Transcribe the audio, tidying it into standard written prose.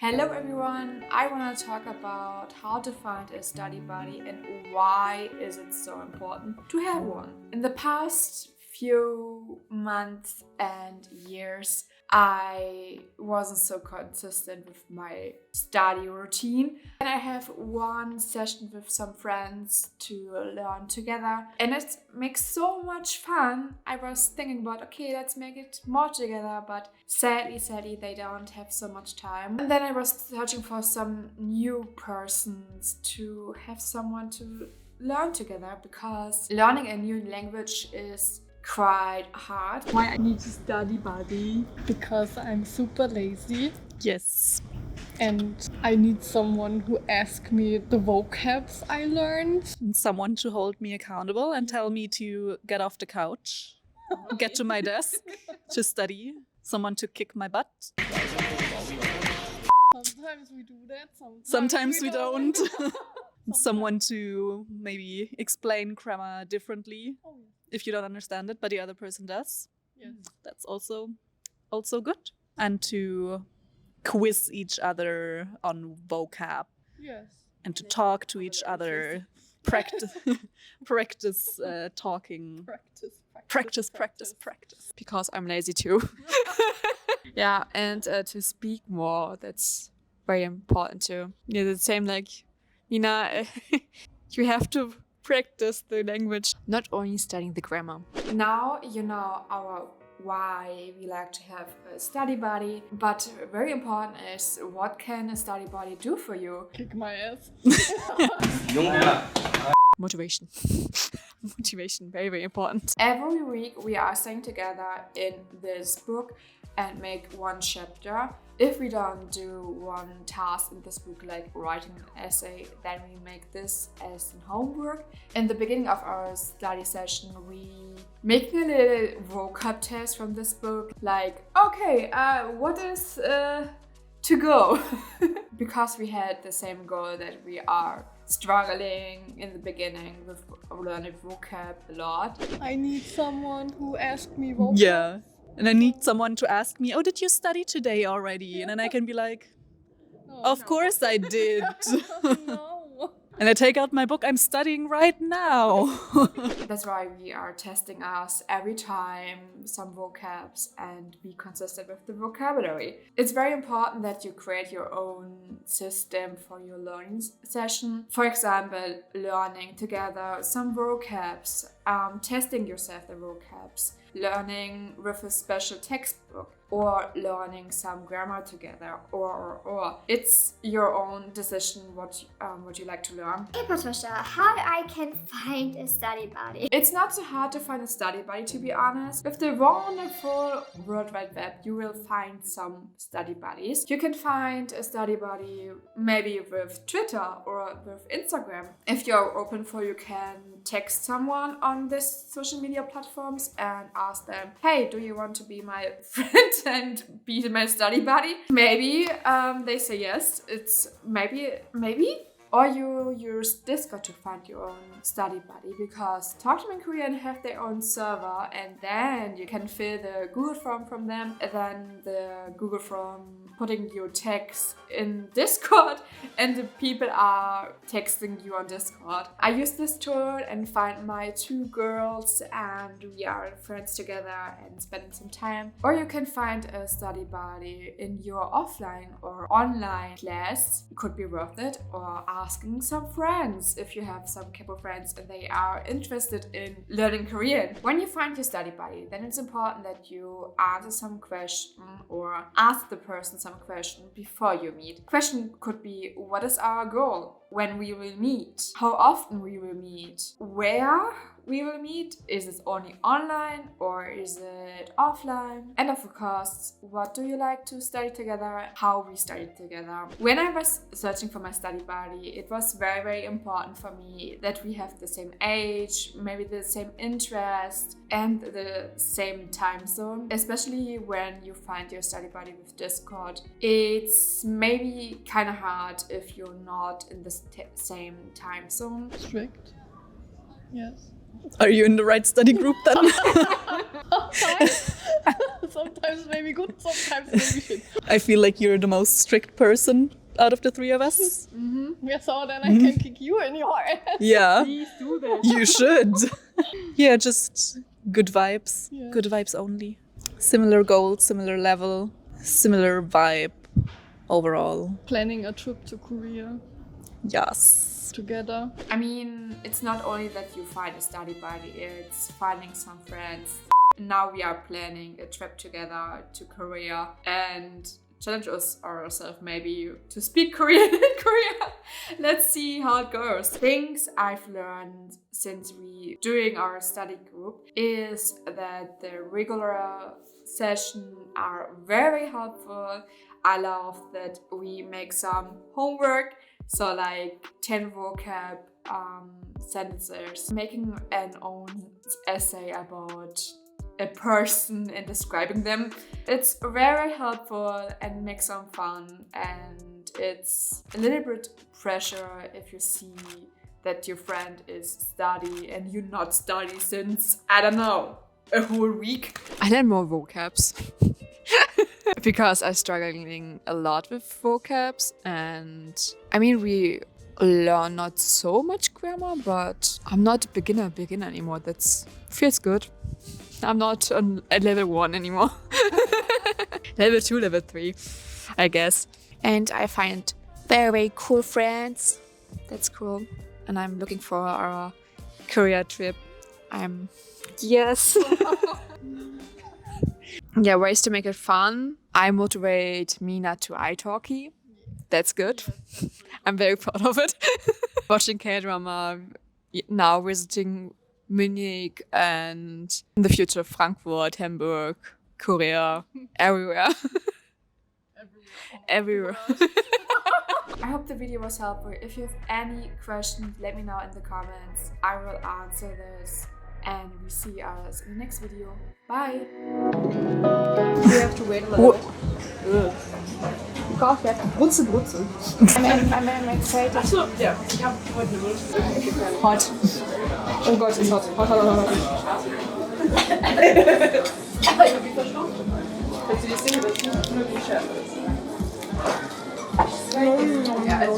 Hello everyone, I want to talk about how to find a study buddy and why is it so important to have one. In the past few months and years, I wasn't so consistent with my study routine. And I have one session with some friends to learn together. And it makes so much fun. I was thinking about, okay, let's make it more together. But sadly, they don't have so much time. And then I was searching for some new persons to have someone to learn together, because learning a new language is quite hard. Why I need a study buddy? Because I'm super lazy Yes. and I need someone who asks me the vocabs I learned. And someone to hold me accountable and tell me to get off the couch, get to my desk to study, someone to kick my butt. Sometimes we do that, Sometimes we don't. Someone to maybe explain grammar differently Oh, yes. if you don't understand it, but the other person does. Yes. That's also good. And to quiz each other on vocab Yes. and to talk to each other, practice talking. Practice. Because I'm lazy too. Yeah, and to speak more, that's very important too. Yeah, the same like Nina, you have to practice the language, not only studying the grammar. Now you know our why we like to have a study buddy, but very important is, what can a study buddy do for you? Kick my ass. Motivation. Motivation, very, very important. Every week we are staying together in this book and make one chapter. If we don't do one task in this book, like writing an essay, then we make this as homework. In the beginning of our study session, we make a little vocab test from this book, like, okay, what is to go? Because we had the same goal, that we are struggling in the beginning with learning vocab a lot. I need someone who asks me vocabs. Yeah. And I need someone to ask me, oh, did you study today already? And then I can be like, of course I did. No. And I take out my book, I'm studying right now. That's why we are testing us every time some vocabs and be consistent with the vocabulary. It's very important that you create your own system for your learning session. For example, learning together some vocabs, testing yourself the vocabs, learning with a special textbook, or learning some grammar together, or. It's your own decision what you like to learn. Hey Patricia, how I can find a study buddy? It's not so hard to find a study buddy, to be honest. With the wonderful World Wide Web, you will find some study buddies. You can find a study buddy maybe with Twitter or with Instagram. If you're open for, you can text someone on these social media platforms and ask them, hey, do you want to be my friend and be my study buddy? Maybe they say yes. It's maybe. Or you use Discord to find your own study buddy, because Talk to Me in Korean have their own server, and then you can fill the Google form from them, and then the Google form putting your text in Discord, and the people are texting you on Discord. I use this tool and find my two girls, and we are friends together and spending some time. Or you can find a study buddy in your offline or online class. It could be worth it. Or asking some friends, if you have some couple friends and they are interested in learning Korean. When you find your study buddy, then it's important that you answer some question or ask the person some question before you meet. Question could be, what is our goal? When we will meet? How often we will meet? Where we will meet? Is it only online or is it offline? And of course, what do you like to study together? How we study together? When I was searching for my study buddy, it was very, very important for me that we have the same age, maybe the same interest, and the same time zone. Especially when you find your study buddy with Discord, it's maybe kind of hard if you're not in the same time zone. Strict. Yes. Are you in the right study group then? Sometimes maybe good, sometimes maybe shit. I feel like you're the most strict person out of the three of us. Yeah, so then I can kick you in your ass. Yeah, Please do that. you should. Yeah, just good vibes. Yeah. Good vibes only. Similar goals, similar level, similar vibe overall. Planning a trip to Korea Yes. together. I mean, it's not only that you find a study buddy, it's finding some friends. Now we are planning a trip together to Korea and challenge us ourselves maybe to speak Korean in Korea. Let's see how it goes. Things I've learned since we doing our study group is that the regular sessions are very helpful. I love that we make some homework, so like 10 vocab sentences, making an own essay about a person and describing them. It's very helpful and makes some fun, and it's a little bit pressure if you see that your friend is study and you not study since, I don't know, a whole week. I learn more vocabs. Because I'm struggling a lot with vocabs, and I mean, we learn not so much grammar, but I'm not a beginner anymore. That feels good. I'm not on at level 1 anymore. Level 2, level 3, I guess. And I find very cool friends. That's cool. And I'm looking for our Korea trip. Yes. Yeah, ways to make it fun. I motivate Mina to italki. That's good. I'm very proud of it. Watching K-drama, now visiting Munich, and in the future Frankfurt, Hamburg, Korea, everywhere. Everywhere. I hope the video was helpful. If you have any questions, let me know in the comments. I will answer this, and we see us in the next video. Bye! You have to wait a little bit. Because you have to brutzeln. I'm excited. Achso, ja. Ich hab heute Hot. Oh Gott, ist hot. Hot.